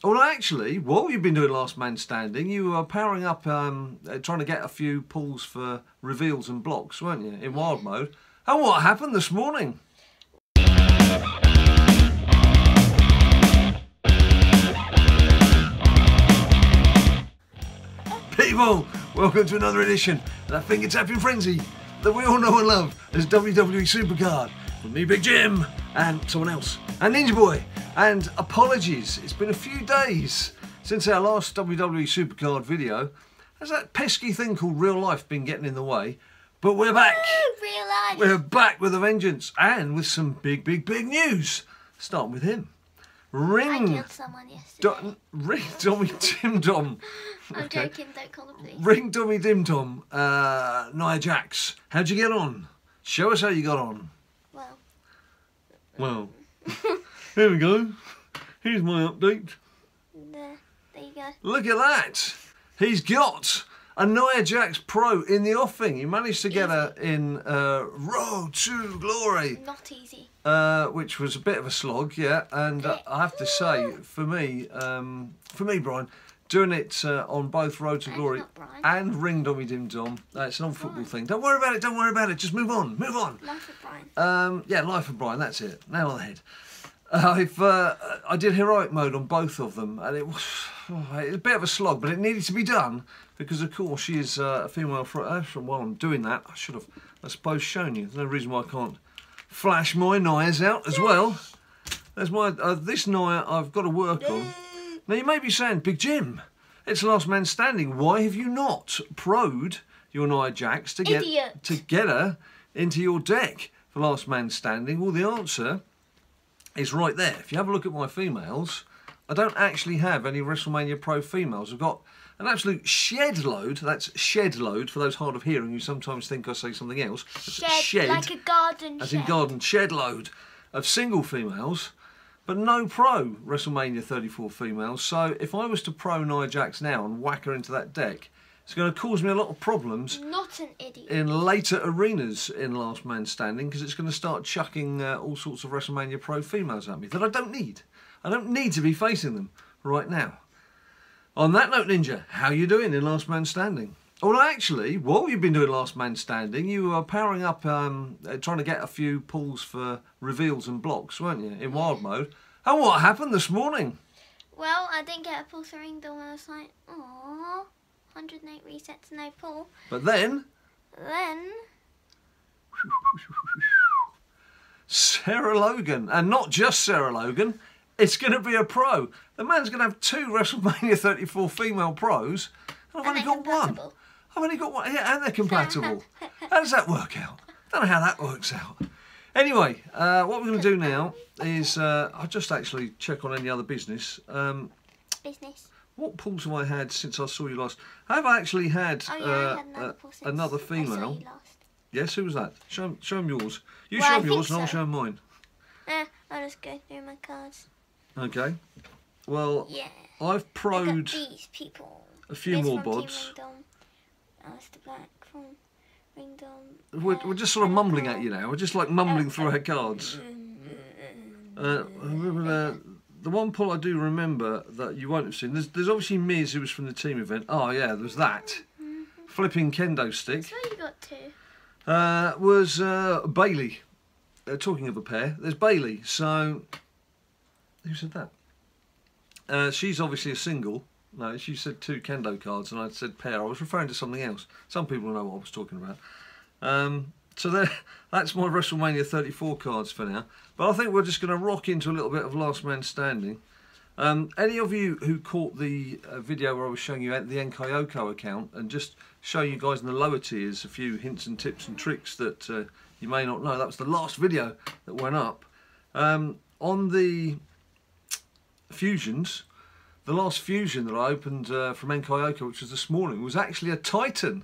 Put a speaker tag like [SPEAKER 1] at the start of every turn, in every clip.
[SPEAKER 1] Well, actually, while you've been doing Last Man Standing, you were powering up, trying to get a few pulls for reveals and blocks, weren't you, in wild mode? And what happened this morning? People, welcome to another edition of that finger-tapping frenzy that we all know and love as WWE SuperCard. With me, Big Jim, and someone else, and Ninja Boy. And apologies, it's been a few days since our last WWE SuperCard video. Has that pesky thing called real life been getting in the way? But we're back.
[SPEAKER 2] Real life.
[SPEAKER 1] We're back with a vengeance and with some big news. Starting with him.
[SPEAKER 2] I killed someone yesterday.
[SPEAKER 1] Ring Tommy Dim Tom.
[SPEAKER 2] I'm joking, don't call the police.
[SPEAKER 1] Ring Tommy Dim Tom, Nia Jax. How'd you get on? Show us how you got on. Well, here we go. Here's my update.
[SPEAKER 2] There you go.
[SPEAKER 1] Look at that. He's got a Nia Jax Pro in the offing. He managed to get her in Road to Glory.
[SPEAKER 2] Not easy.
[SPEAKER 1] Which was a bit of a slog, yeah. And I have to say, for me, Brian, doing it on both Road to Glory and Ring Tommy Dim Tom, it's an old football thing. Don't worry about it, don't worry about it. Just move on, move on.
[SPEAKER 2] Life of Brian.
[SPEAKER 1] Yeah, Life of Brian, that's it. Nail on the head. I did heroic mode on both of them, and it was a bit of a slog, but it needed to be done because, of course, she is a female. While I'm doing that, I should have, I suppose, shown you. There's no reason why I can't flash my Nias out as well. There's my this Nia I've got to work on. Now you may be saying, Big Jim, it's Last Man Standing. Why have you not pro'd your Nia Jax to get her into your deck for Last Man Standing? Well, the answer is right there. If you have a look at my females, I don't actually have any WrestleMania Pro females. I've got an absolute shed load. That's shed load for those hard of hearing who sometimes think I say something else.
[SPEAKER 2] Shed like a garden
[SPEAKER 1] as
[SPEAKER 2] shed.
[SPEAKER 1] in garden, shed load of single females, but no Pro WrestleMania 34 females. So if I was to Pro Nia Jax now and whack her into that deck, it's going to cause me a lot of problems.
[SPEAKER 2] Not an idiot.
[SPEAKER 1] In later arenas in Last Man Standing, because it's going to start chucking all sorts of WrestleMania Pro females at me that I don't need. I don't need to be facing them right now. On that note, Ninja, how you doing in Last Man Standing? Well, actually, while you've been doing Last Man Standing, you were powering up, trying to get a few pulls for reveals and blocks, weren't you, in wild mode? And what happened this morning?
[SPEAKER 2] Well, I didn't get a pull for ring door and I was like, aww, 108 resets, no pull.
[SPEAKER 1] But then Sarah Logan, and not just Sarah Logan, it's going to be a pro. The man's going to have 2 WrestleMania 34 female pros, and I've only got one. I've only got one, yeah, and they're compatible. How does that work out? I don't know how that works out. Anyway, what we're going to do now is, I'll just actually check on any other business. What pulls have I had since I saw you last? Have I actually had, another female?
[SPEAKER 2] I saw you last.
[SPEAKER 1] Yes, who was that? Show them yours. You show them yours and I'll show them mine.
[SPEAKER 2] I'll just go through my cards.
[SPEAKER 1] Okay. Well,
[SPEAKER 2] yeah.
[SPEAKER 1] I've pro'd
[SPEAKER 2] these people.
[SPEAKER 1] a few more bods.
[SPEAKER 2] Alistair Black from Ringdom.
[SPEAKER 1] We're just sort of mumbling at you now. We're just like mumbling through our cards. The one pull I do remember that you won't have seen, there's obviously Miz, who was from the team event. Oh yeah, there's that. Flipping kendo stick.
[SPEAKER 2] So you got 2.
[SPEAKER 1] Was Bailey. Talking of a pair, there's Bailey. So, who said that? She's obviously a single. No, she said 2 kendo cards and I said pair. I was referring to something else. Some people know what I was talking about. So that's my WrestleMania 34 cards for now. But I think we're just going to rock into a little bit of Last Man Standing. Any of you who caught the video where I was showing you the Nkyoko account and just show you guys in the lower tiers a few hints and tips and tricks that you may not know. That was the last video that went up. On the fusions, the last fusion that I opened from Nkyoko, which was this morning, was actually a Titan.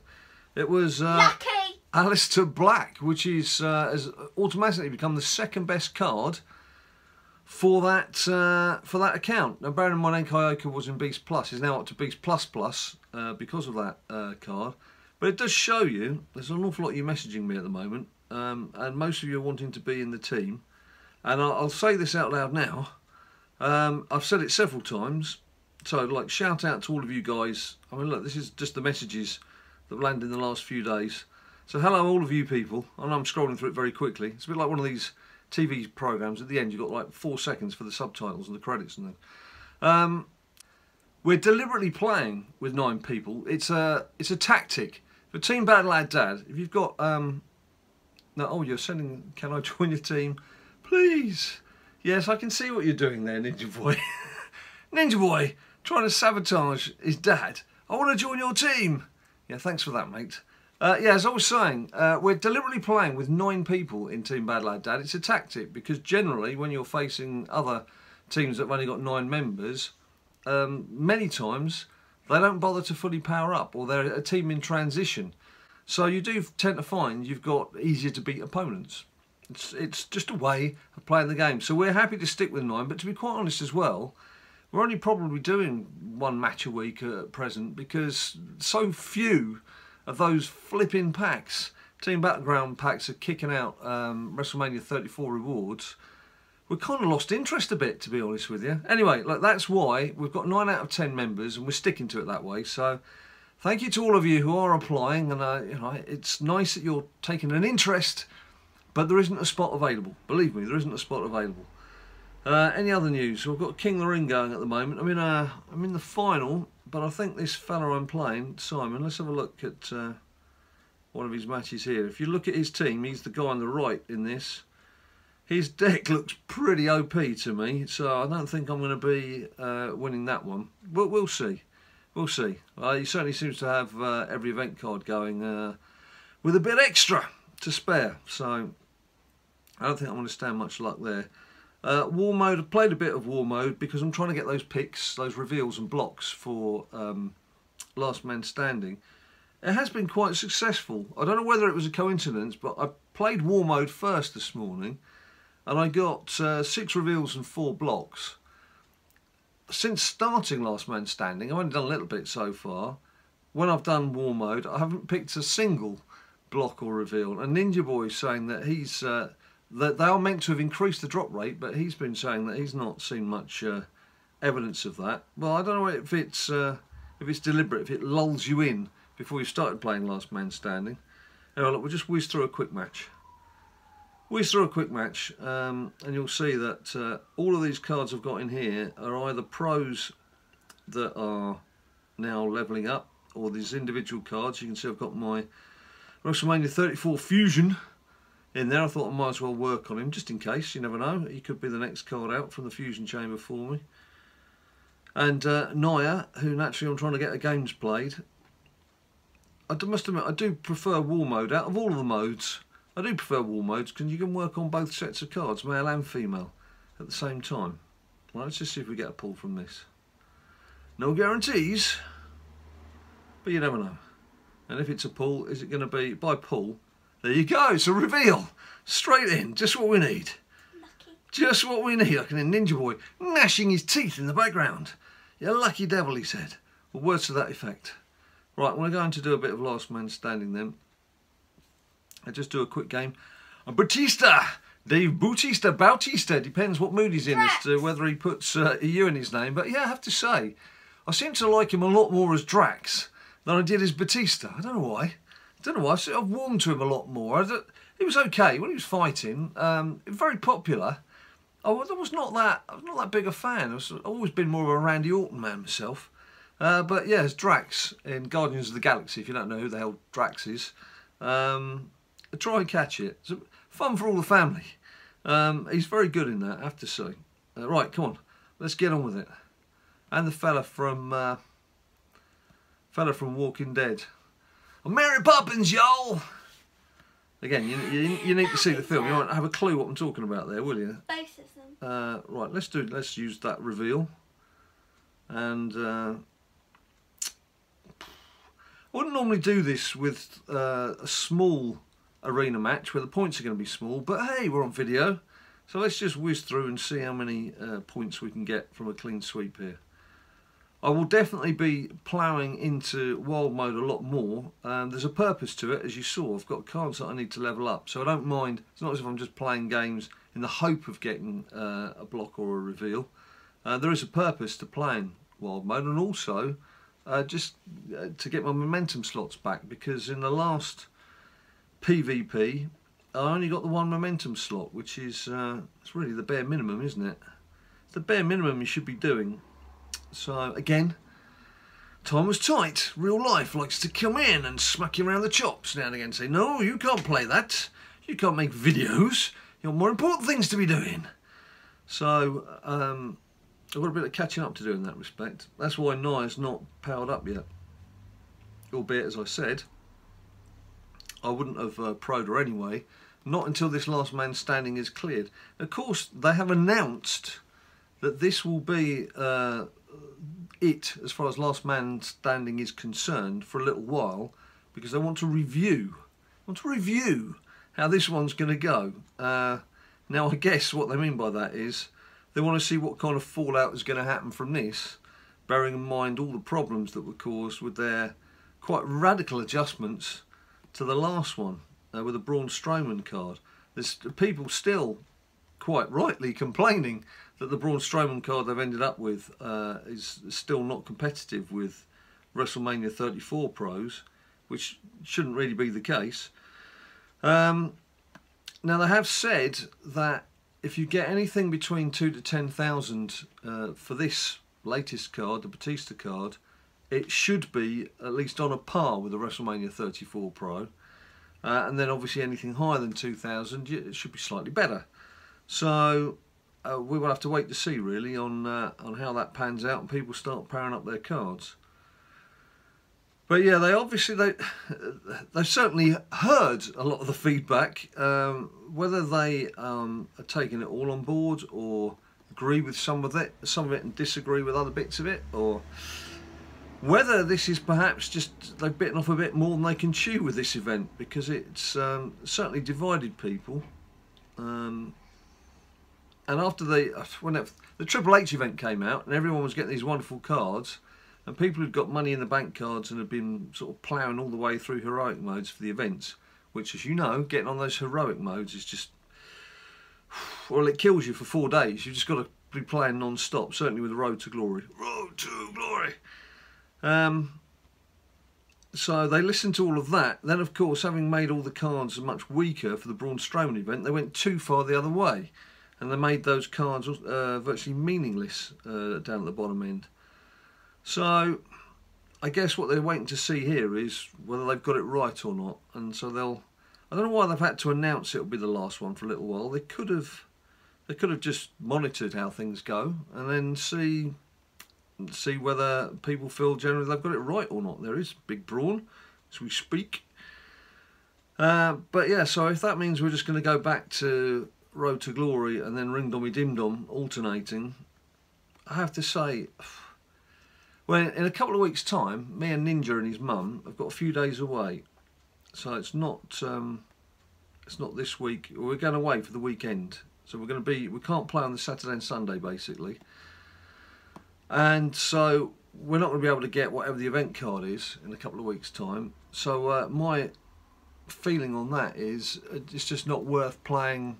[SPEAKER 1] It was Alistair Black, which is has automatically become the 2nd best card for that account. Now, bearing in mind, Nkyoko was in Beast Plus, is now up to Beast Plus Plus because of that card. But it does show you, there's an awful lot of you messaging me at the moment, and most of you are wanting to be in the team. And I'll say this out loud now, I've said it several times, so like shout out to all of you guys. I mean, look, this is just the messages that have landed in the last few days. So hello all of you people. I know I'm scrolling through it very quickly. It's a bit like one of these TV programs. At the end you've got like 4 seconds for the subtitles and the credits and then. We're deliberately playing with 9 people. It's a tactic. For Team BadLadDad, if you've got no, oh, you're sending, can I join your team? Please. Yes, I can see what you're doing there, Ninja Boy. Ninja Boy, trying to sabotage his dad. I want to join your team. Yeah, thanks for that, mate. Yeah, as I was saying, we're deliberately playing with 9 people in Team BadLadDad. It's a tactic because generally when you're facing other teams that have only got 9 members, many times they don't bother to fully power up, or they're a team in transition. So you do tend to find you've got easier to beat opponents. It's just a way of playing the game. So we're happy to stick with 9, but to be quite honest as well, we're only probably doing 1 match a week at present because so few of those flipping packs, Team Battleground packs, are kicking out WrestleMania 34 rewards. We've kind of lost interest a bit, to be honest with you. Anyway, like, that's why we've got 9 out of 10 members and we're sticking to it that way. So thank you to all of you who are applying, and you know, it's nice that you're taking an interest, but there isn't a spot available. Believe me, there isn't a spot available. Any other news? We've got King of the Ring going at the moment. I'm in the final, but I think this fella I'm playing, Simon, let's have a look at one of his matches here. If you look at his team, he's the guy on the right in this. His deck looks pretty OP to me, so I don't think I'm going to be winning that one. But we'll see. We'll see. He certainly seems to have every event card going with a bit extra to spare, so I don't think I'm going to stand much luck there. War mode, I've played a bit of war mode because I'm trying to get those picks, those reveals and blocks for Last Man Standing. It has been quite successful. I don't know whether it was a coincidence, but I played war mode first this morning and I got 6 reveals and 4 blocks. Since starting Last Man Standing, I've only done a little bit so far. When I've done war mode, I haven't picked a single block or reveal. And Ninja Boy's saying that he's that they are meant to have increased the drop rate, but he's been saying that he's not seen much evidence of that. Well, I don't know if it's deliberate, if it lulls you in before you started playing Last Man Standing. Anyway, look, we'll just whiz through a quick match. Whiz through a quick match, and you'll see that all of these cards I've got in here are either pros that are now levelling up, or these individual cards. You can see I've got my WrestleMania 34 Fusion in there. I thought I might as well work on him just in case. You never know, he could be the next card out from the Fusion Chamber for me. And Naya, who naturally I'm trying to get her games played. I must admit, I do prefer war mode. Out of all of the modes, I do prefer war modes because you can work on both sets of cards, male and female, at the same time. Right, let's just see if we get a pull from this. No guarantees, but you never know. And if it's a pull, is it going to be by pull? There you go, it's a reveal. Straight in, just what we need.
[SPEAKER 2] Lucky.
[SPEAKER 1] Just what we need. I can hear Ninja Boy gnashing his teeth in the background. You lucky devil, he said. Well, words to that effect. Right, we're going to do a bit of Last Man Standing then. I'll just do a quick game. Batista! Dave Bautista, depends what mood he's in as to whether he puts a U in his name. But yeah, I have to say, I seem to like him a lot more as Drax than I did as Batista. I don't know why. I've warmed to him a lot more. He was okay when he was fighting. Very popular. I was not that big a fan. I've always been more of a Randy Orton man myself. But yeah, as Drax in Guardians of the Galaxy, if you don't know who the hell Drax is, try and catch it. It's fun for all the family. He's very good in that, I have to say. Right, come on, let's get on with it. And the fella from Walking Dead. I'm Mary Poppins, y'all. Again, you need to see the film. You won't have a clue what I'm talking about there, will you?
[SPEAKER 2] Both of them.
[SPEAKER 1] Right, let's use that reveal. And I wouldn't normally do this with a small arena match where the points are going to be small, but hey, we're on video, so let's just whiz through and see how many points we can get from a clean sweep here. I will definitely be ploughing into wild mode a lot more. There's a purpose to it, as you saw. I've got cards that I need to level up, so I don't mind. It's not as if I'm just playing games in the hope of getting a block or a reveal. There is a purpose to playing Wild Mode, and also just to get my momentum slots back, because in the last PvP I only got the one momentum slot, which is it's really the bare minimum, isn't it? It's the bare minimum you should be doing. So again, time was tight. Real life likes to come in and smack you around the chops now and again, say, no, you can't play that, you can't make videos, you've got more important things to be doing. So I've got a bit of catching up to do in that respect. That's why Nia's not powered up yet. Albeit, as I said, I wouldn't have pro'd her anyway, not until this Last Man Standing is cleared. Of course, they have announced that this will be it, as far as Last Man Standing is concerned, for a little while, because they want to review. How this one's going to go. Now, I guess what they mean by that is they want to see what kind of fallout is going to happen from this, bearing in mind all the problems that were caused with their quite radical adjustments to the last one, with the Braun Strowman card. There's people still quite rightly complaining that the Braun Strowman card they've ended up with is still not competitive with WrestleMania 34 pros, which shouldn't really be the case. Now, they have said that if you get anything between 2,000 to 10,000 for this latest card, the Batista card, it should be at least on a par with the WrestleMania 34 Pro. And then obviously anything higher than 2,000, it should be slightly better. So we will have to wait to see really on how that pans out and people start powering up their cards. But yeah, they've certainly heard a lot of the feedback. Whether they are taking it all on board or agree with some of it and disagree with other bits of it, or whether this is perhaps just they've bitten off a bit more than they can chew with this event, because it's certainly divided people. And after when the Triple H event came out and everyone was getting these wonderful cards, and people who'd got money in the bank cards and had been sort of ploughing all the way through heroic modes for the events, which, as you know, getting on those heroic modes is just, well, it kills you for 4 days. You've just got to be playing non-stop, certainly with the Road to Glory. Road to Glory! So they listened to all of that. Then, of course, having made all the cards much weaker for the Braun Strowman event, they went too far the other way. And they made those cards virtually meaningless down at the bottom end. So I guess what they're waiting to see here is whether they've got it right or not. And so I don't know why they've had to announce it'll be the last one for a little while. They could have just monitored how things go and then see whether people feel generally they've got it right or not. There is Big Braun as we speak. But yeah, so if that means we're just going to go back to Road to Glory and then Ring Dommy Dim Dom alternating, I have to say, well, in a couple of weeks' time, me and Ninja and his mum have got a few days away, so it's not this week. We're going away for the weekend, so we can't play on the Saturday and Sunday basically, and so we're not going to be able to get whatever the event card is in a couple of weeks' time. So my feeling on that is it's just not worth playing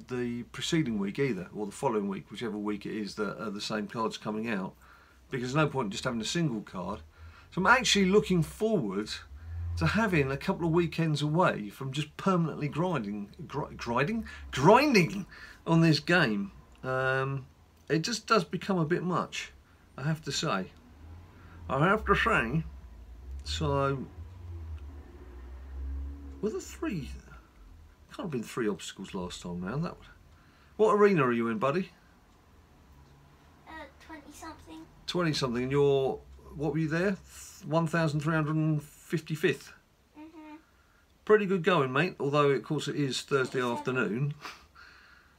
[SPEAKER 1] the preceding week either, or the following week, whichever week it is that the same card's coming out. Because there's no point in just having a single card. So I'm actually looking forward to having a couple of weekends away from just permanently grinding on this game. It just does become a bit much, I have to say. So, were there three? Can't have been 3 obstacles last time round. What arena are you in, buddy?
[SPEAKER 2] 20-something.
[SPEAKER 1] 20-something, and you're, what were you there? 1,355th. Pretty good going, mate. Although, of course, it is Thursday afternoon.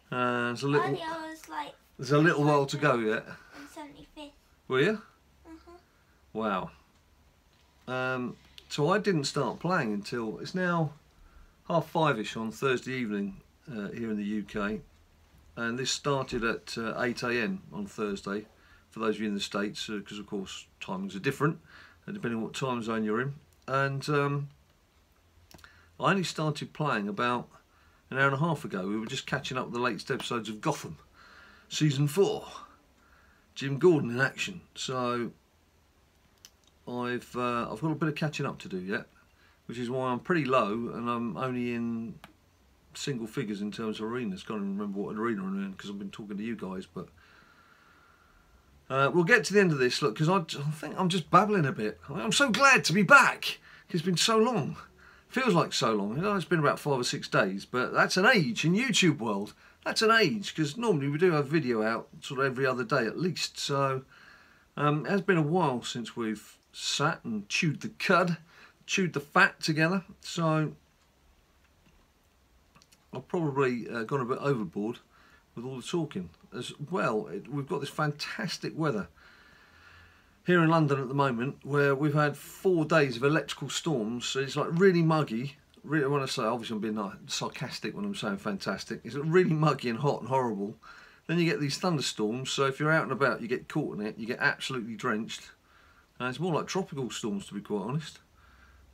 [SPEAKER 1] There's a little while to go yet.
[SPEAKER 2] 75th.
[SPEAKER 1] Were you? Wow. So I didn't start playing until it's now 5:30ish on Thursday evening here in the UK, and this started at 8 AM on Thursday. For those of you in the States, because of course timings are different depending on what time zone you're in. And I only started playing about an hour and a half ago. We were just catching up with the latest episodes of Gotham, Season 4. Jim Gordon in action. So I've got a bit of catching up to do yet, which is why I'm pretty low and I'm only in single figures in terms of arenas. Can't even remember what arena I'm in because I've been talking to you guys, but we'll get to the end of this, look, because I think I'm just babbling a bit. I'm so glad to be back. It's been so long. Feels like so long. You know, it's been about 5 or 6 days, but that's an age in YouTube world. That's an age, because normally we do have video out sort of every other day at least. So it has been a while since we've sat and chewed the cud, chewed the fat together. So I've probably gone a bit overboard with all the talking as well. We've got this fantastic weather here in London at the moment, where we've had 4 days of electrical storms. So it's like really muggy. Really, when I say, obviously I'm being sarcastic when I'm saying fantastic, it's really muggy and hot and horrible. Then you get these thunderstorms, so if you're out and about you get caught in it, you get absolutely drenched. It's more like tropical storms, to be quite honest.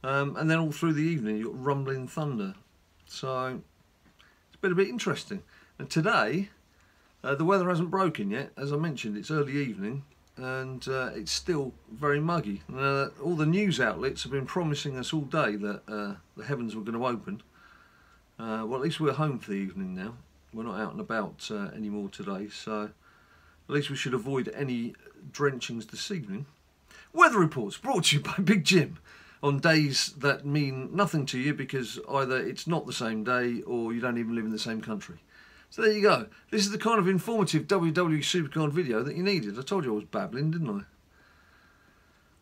[SPEAKER 1] And then all through the evening you've got rumbling thunder. So it's been a bit interesting. And today the weather hasn't broken yet. As I mentioned, it's early evening and it's still very muggy. All the news outlets have been promising us all day that the heavens were going to open. Well, at least we're home for the evening now. We're not out and about anymore today, so at least we should avoid any drenchings this evening. Weather reports brought to you by Big Jim on days that mean nothing to you because either it's not the same day or you don't even live in the same country. So there you go. This is the kind of informative WWE SuperCard video that you needed. I told you I was babbling, didn't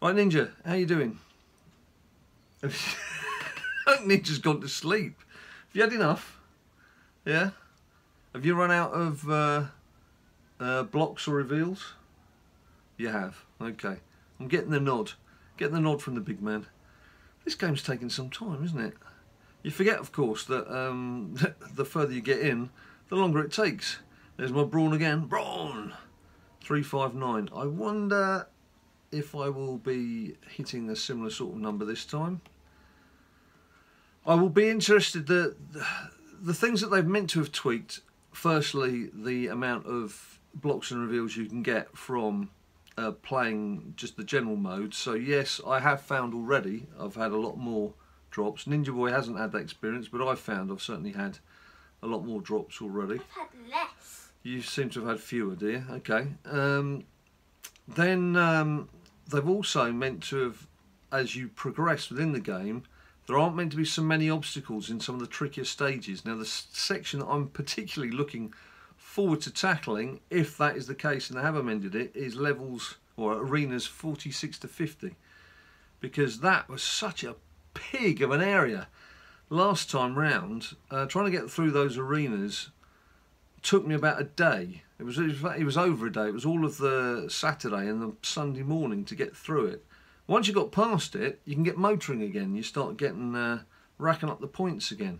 [SPEAKER 1] I? Right, Ninja, how you doing? Ninja's gone to sleep. Have you had enough? Yeah? Have you run out of blocks or reveals? You have. Okay. I'm getting the nod. Getting the nod from the big man. This game's taking some time, isn't it? You forget, of course, that the further you get in, the longer it takes. There's my Brawn again. Brawn! 359. I wonder if I will be hitting a similar sort of number this time. I will be interested. The things that they've meant to have tweaked, firstly, the amount of blocks and reveals you can get from playing just the general mode. So yes, I have found already, I've had a lot more drops. Ninja Boy hasn't had that experience, but I've certainly had a lot more drops already.
[SPEAKER 2] I've had less.
[SPEAKER 1] You seem to have had fewer, dear. Okay. Then they've also meant to have, as you progress within the game, there aren't meant to be so many obstacles in some of the trickier stages. Now, the section that I'm particularly looking forward to tackling, if that is the case and they have amended it, is levels or arenas 46 to 50. Because that was such a pig of an area. Last time round, trying to get through those arenas took me about a day. It was over a day. It was all of the Saturday and the Sunday morning to get through it. Once you got past it, you can get motoring again. You start getting racking up the points again.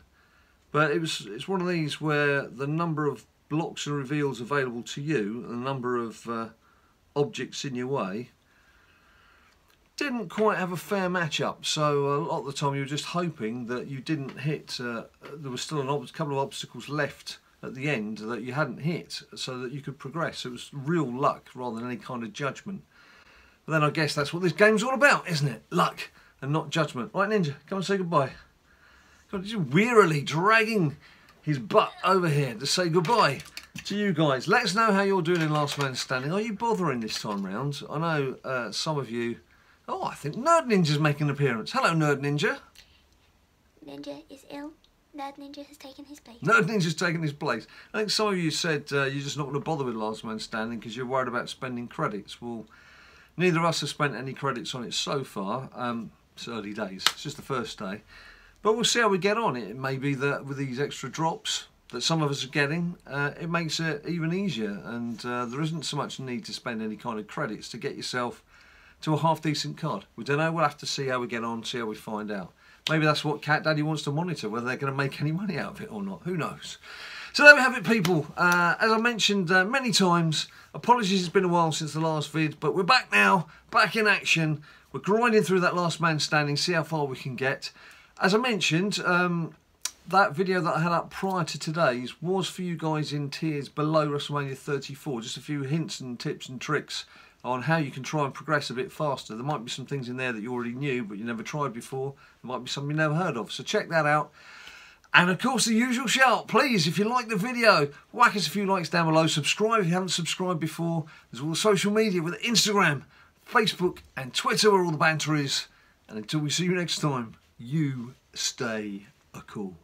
[SPEAKER 1] But it's one of these where the number of blocks and reveals available to you and the number of objects in your way didn't quite have a fair match-up, so a lot of the time you were just hoping that you didn't hit, there was still a couple of obstacles left at the end that you hadn't hit, so that you could progress. It was real luck rather than any kind of judgment. But then I guess that's what this game's all about, isn't it? Luck and not judgment. Right, Ninja, come and say goodbye. God, he's wearily dragging his butt over here to say goodbye to you guys. Let us know how you're doing in Last Man Standing. Are you bothering this time round? I know some of you... Oh, I think Nerd Ninja's making an appearance. Hello, Nerd Ninja.
[SPEAKER 2] Ninja is ill. Nerd Ninja has taken his place.
[SPEAKER 1] Nerd Ninja's taken his place. I think some of you said you're just not going to bother with Last Man Standing because you're worried about spending credits. Well, neither of us have spent any credits on it so far. It's early days. It's just the first day. But we'll see how we get on. It may be that with these extra drops that some of us are getting, it makes it even easier. And there isn't so much need to spend any kind of credits to get yourself to a half-decent card. We don't know. We'll have to see how we get on, see how we find out. Maybe that's what Cat Daddy wants to monitor, whether they're going to make any money out of it or not. Who knows? So there we have it, people. As I mentioned many times, apologies, it's been a while since the last vid, but we're back now, back in action. We're grinding through that Last Man Standing, see how far we can get. As I mentioned, that video that I had up prior to today's was for you guys in tiers below WrestleMania 34. Just a few hints and tips and tricks on how you can try and progress a bit faster. There might be some things in there that you already knew but you never tried before. There might be something you never heard of. So check that out. And of course, the usual shout, please, if you like the video, whack us a few likes down below. Subscribe if you haven't subscribed before. There's all the social media with Instagram, Facebook and Twitter where all the banter is. And until we see you next time, you stay cool.